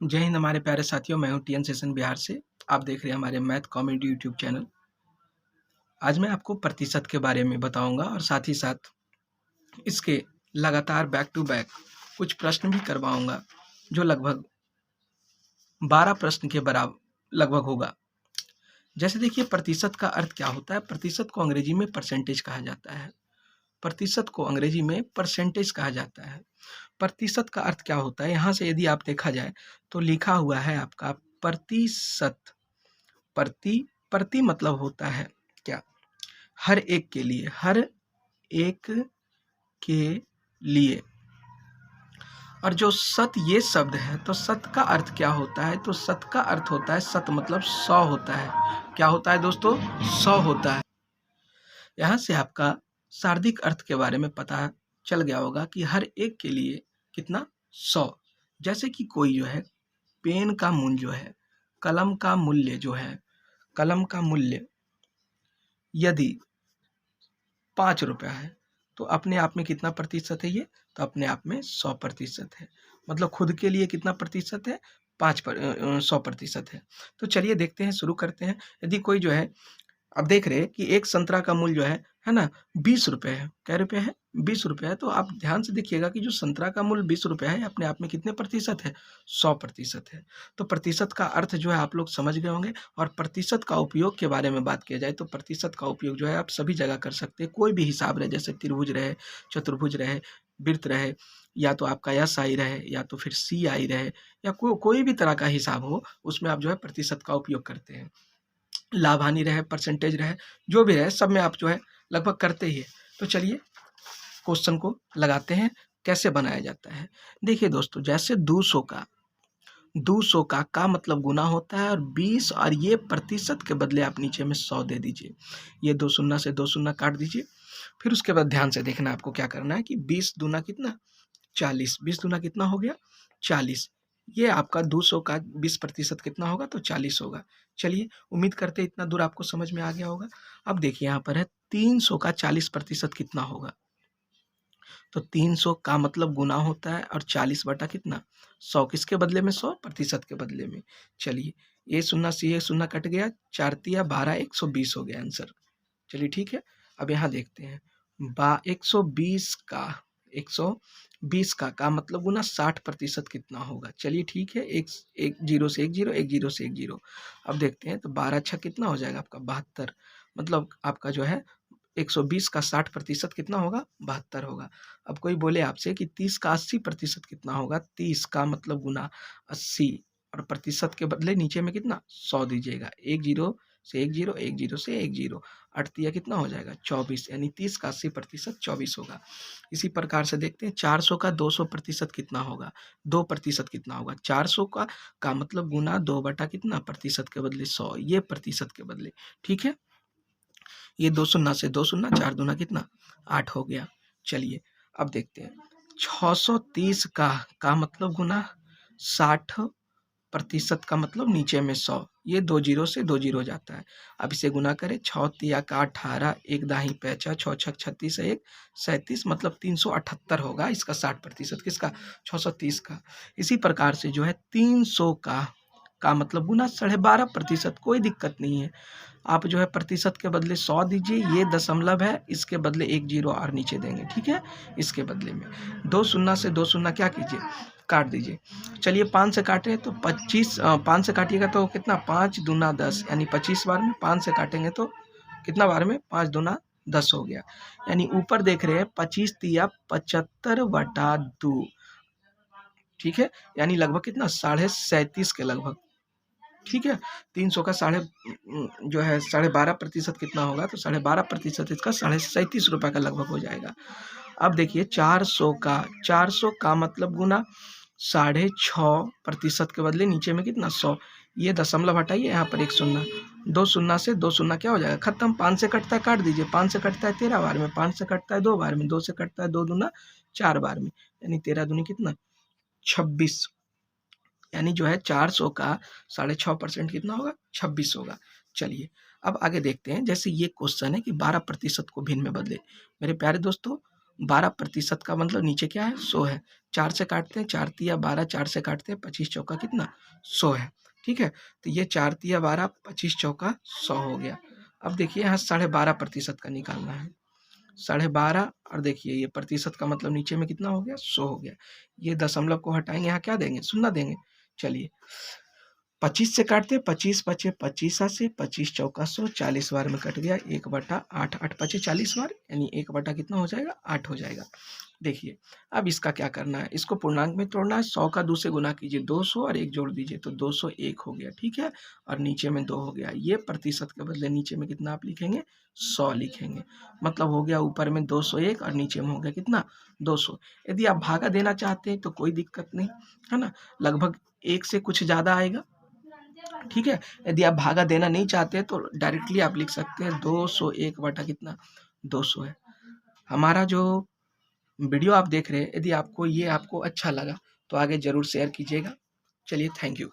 जय हिंद हमारे प्यारे साथियों, मैं हूँ टीएन सेशन बिहार से। आप देख रहे हैं हमारे मैथ कॉमेडी यूट्यूब चैनल। आज मैं आपको प्रतिशत के बारे में बताऊंगा और साथ ही साथ इसके लगातार बैक टू बैक कुछ प्रश्न भी करवाऊंगा, जो लगभग 12 प्रश्न के बराबर लगभग होगा। जैसे देखिए, प्रतिशत का अर्थ क्या होता है। प्रतिशत को अंग्रेजी में परसेंटेज कहा जाता है। प्रतिशत को अंग्रेजी में परसेंटेज कहा जाता है। प्रतिशत का अर्थ क्या होता है, यहाँ से यदि आप देखा जाए तो लिखा हुआ है आपका प्रतिशत। प्रति मतलब होता है क्या, हर एक के लिए, हर एक के लिए। और जो सत ये शब्द है, तो सत का अर्थ क्या होता है, तो सत का अर्थ होता है, सत मतलब 100 होता है। क्या होता है दोस्तों, 100 होता है। यहाँ से आपका शाब्दिक अर्थ के बारे में पता चल गया होगा कि हर एक के लिए कितना, 100। जैसे कि कोई जो है पेन का मूल्य जो है, कलम का मूल्य जो है, कलम का मूल्य यदि 5 रुपया है, तो अपने आप में कितना प्रतिशत है ये, तो अपने आप में 100% है। मतलब खुद के लिए कितना प्रतिशत है, 100% है। तो चलिए देखते हैं, शुरू करते हैं। यदि कोई जो है, आप देख रहे हैं कि एक संतरा का मूल्य जो है ना, 20 रुपये है। क्या रुपये है, 20 रुपये है। तो आप ध्यान से देखिएगा कि जो संतरा का मूल्य 20 रुपये है, अपने आप में कितने प्रतिशत है, 100% है। तो प्रतिशत का अर्थ जो है आप लोग समझ गए होंगे। और प्रतिशत का उपयोग के बारे में बात किया जाए तो प्रतिशत का उपयोग जो है आप सभी जगह कर सकते हैं। कोई भी हिसाब रहे, जैसे त्रिभुज रहे, चतुर्भुज रहे, वृत्त रहे, या तो आपका एस आई रहे, या तो फिर सी आई रहे, या कोई भी तरह का हिसाब हो, उसमें आप जो है प्रतिशत का उपयोग करते हैं। लाभ हानि रहे, परसेंटेज रहे, जो भी रहे, सब में आप जो है लगभग करते ही है। तो चलिए क्वेश्चन को लगाते हैं, कैसे बनाया जाता है। देखिए दोस्तों, जैसे 200 का मतलब गुना होता है, और 20, और ये प्रतिशत के बदले आप नीचे में 100 दे दीजिए। ये 2 शून्य से 2 शून्य काट दीजिए। फिर उसके बाद ध्यान से देखना, आपको क्या करना है कि 20 दूना कितना, 40। 20 दूना कितना हो गया, 40। ये आपका 200 का 20% कितना होगा, तो 40 होगा। चलिए, उम्मीद करते हैं इतना दूर आपको समझ में आ गया होगा। अब देखिए यहाँ पर है 300 का 40% कितना होगा। तो 300 का मतलब गुना होता है, और 40 बटा कितना, 100। किसके बदले में, 100 प्रतिशत के बदले में। चलिए, ये शून्य से ये शून्य कट गया, 4 तिया 12, 120 हो गया आंसर। चलिए ठीक है। अब यहाँ देखते हैं, 120 का मतलब गुना 60% कितना होगा। चलिए ठीक है, एक जीरो से एक जीरो, एक जीरो से एक जीरो। अब देखते हैं, तो 12 छः कितना हो जाएगा आपका, 72। मतलब आपका जो है 120 का 60% कितना होगा, 72 होगा। अब कोई बोले आपसे कि 30 का 80% कितना होगा, 30 का मतलब गुना 80, और प्रतिशत के बदले नीचे में कितना, 100 दीजिएगा। एक जीरो से एक जीरो, एक जीरो से एक जीरो, अड़तिया कितना हो जाएगा, 24। यानी 30 का 80% 24 होगा। इसी प्रकार से देखते हैं, 400 का 200% कितना होगा, 2% कितना होगा। 400 का मतलब गुना 2 बटा कितना, प्रतिशत के बदले 100, ये प्रतिशत के बदले। ठीक है, ये 2 शून्य से 2 शून्य, 4 दूना कितना, 8 हो गया। चलिए अब देखते हैं, 630 का मतलब गुना 60% का मतलब नीचे में 100, ये 2 जीरो से 2 जीरो जाता है। अब इसे गुना करें, 6 तिया का 18, एक दाही पैंचा, 6 छक 36, एक 37, मतलब 378 होगा इसका 60%, किसका, 630 का। इसी प्रकार से जो है 300 का मतलब गुना 12.5%, कोई दिक्कत नहीं है। आप जो है प्रतिशत के बदले 100 दीजिए, ये दशमलव है, इसके बदले एक जीरो और नीचे देंगे। ठीक है, इसके बदले में 2 शून्य से 2 शून्य क्या कीजिए, काट दीजिए। चलिए 5 से काटें तो 25, 5 से काटिएगा तो कितना, 5 दूना 10, यानी 25 बार में। 5 से काटेंगे तो कितना बार में, 5 दूना 10 हो गया। यानी ऊपर देख रहे हैं 25 तिया 75 बटा 2। ठीक है, यानी लगभग कितना, 37.5 के लगभग। ठीक है, 300 का जो है 12.5% कितना होगा, तो 12.5% इसका 37.5 रुपये का लगभग हो जाएगा। अब देखिए 400 का मतलब गुना 6.5% के बदले नीचे में कितना, 100। ये दशमलव हटाइए, यहाँ पर एक शून्य, 2 शून्य से 2 शून्य क्या हो जाएगा, खत्म। 5 से कटता है, काट दीजिए। 5 से कटता है 13 बार में, 5 से कटता है 2 बार में, 2 से कटता है 2 दूना 4 बार में, यानी 13 दूनी कितना, 26। यानी जो है 400 का 6.5% कितना होगा, 26 होगा। चलिए अब आगे देखते हैं, जैसे ये क्वेश्चन है कि 12% को भिन्न में बदले। मेरे प्यारे दोस्तों, 12% का मतलब नीचे क्या है 100 है। 4 से काटते हैं, 4 तिया 12, 4 से काटते हैं 25 चौका कितना 100 है। ठीक है, तो ये 4 तिया 12, 25 चौका 100 हो गया। अब देखिए यहाँ 12.5% का निकालना है। 12.5 और देखिए ये प्रतिशत का मतलब नीचे में कितना हो गया 100 हो गया। ये दशमलव को हटाएंगे, यहाँ क्या देंगे शून्य देंगे। चलिए 25 से काटते हैं, 25 बचे 25 से 25 चौका 100, 40 बार में कट गया 1/8, 8 बचे 40 बार, यानी 1 कितना हो जाएगा 8 हो जाएगा। देखिए अब इसका क्या करना है, इसको पूर्णांक में तोड़ना है। 100 का 2 से गुना कीजिए 200 और 1 जोड़ दीजिए तो 201 हो गया। ठीक है, और नीचे में 2 हो गया। ये प्रतिशत के बदले नीचे में कितना आप लिखेंगे 100 लिखेंगे। मतलब हो गया ऊपर में 201 और नीचे में हो गया कितना 200। यदि आप भागा देना चाहते हैं तो कोई दिक्कत नहीं है ना, लगभग 1 से कुछ ज़्यादा आएगा। ठीक है, यदि आप भागा देना नहीं चाहते तो डायरेक्टली आप लिख सकते हैं 201 बटा कितना 200 है। हमारा जो वीडियो आप देख रहे हैं, यदि आपको ये आपको अच्छा लगा तो आगे ज़रूर शेयर कीजिएगा। चलिए थैंक यू।